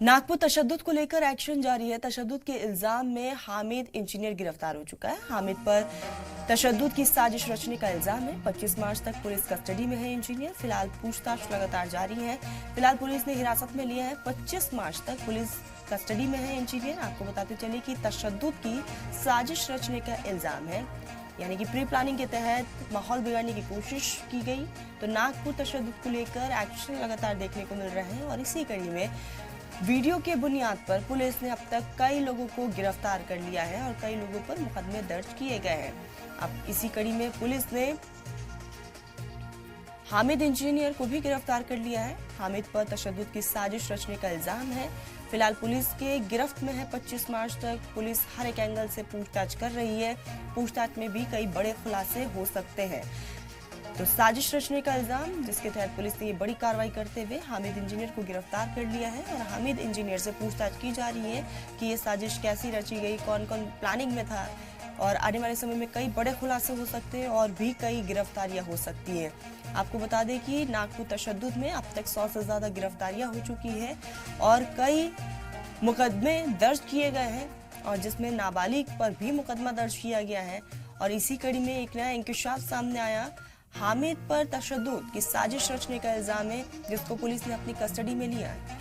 नागपुर तशद्दुद को लेकर एक्शन जारी है। तशद्दुद के इल्जाम में हामिद इंजीनियर गिरफ्तार हो चुका है। हामिद पर तशद्दुद की साजिश रचने का इल्जाम है। 25 मार्च तक पुलिस कस्टडी में है इंजीनियर। फिलहाल पूछताछ लगातार जारी है। फिलहाल पुलिस ने हिरासत में लिया है। 25 मार्च तक पुलिस कस्टडी में है इंजीनियर। आपको बताते चले कि तशद्दुद की साजिश रचने का इल्जाम है, यानी कि प्री प्लानिंग के तहत माहौल बिगाड़ने की कोशिश की गई। तो नागपुर तशद्दुद को लेकर एक्शन लगातार देखने को मिल रहे हैं और इसी कड़ी में वीडियो के बुनियाद पर पुलिस ने अब तक कई लोगों को गिरफ्तार कर लिया है और कई लोगों पर मुकदमे दर्ज किए गए हैं। अब इसी कड़ी में पुलिस ने हामिद इंजीनियर को भी गिरफ्तार कर लिया है। हामिद पर तशद्दुद की साजिश रचने का इल्जाम है। फिलहाल पुलिस के गिरफ्त में है। 25 मार्च तक पुलिस हर एक एंगल से पूछताछ कर रही है। पूछताछ में भी कई बड़े खुलासे हो सकते हैं। तो साजिश रचने का इल्जाम, जिसके तहत पुलिस ने ये बड़ी कार्रवाई करते हुए हामिद इंजीनियर को गिरफ्तार कर लिया है और हामिद इंजीनियर से पूछताछ की जा रही है कि ये साजिश कैसी रची गई, कौन कौन प्लानिंग में था। और आने वाले समय में कई बड़े खुलासे हो सकते हैं और भी कई गिरफ्तारियां हो सकती हैं। आपको बता दें कि नागपुर तशद्दुद में अब तक 100 से ज्यादा गिरफ्तारियां हो चुकी है और कई मुकदमे दर्ज किए गए हैं और जिसमें नाबालिग पर भी मुकदमा दर्ज किया गया है। और इसी कड़ी में एक नया इंकशाफ सामने आया। हामिद पर तशद्दुद की साजिश रचने का इल्जाम है, जिसको पुलिस ने अपनी कस्टडी में लिया है।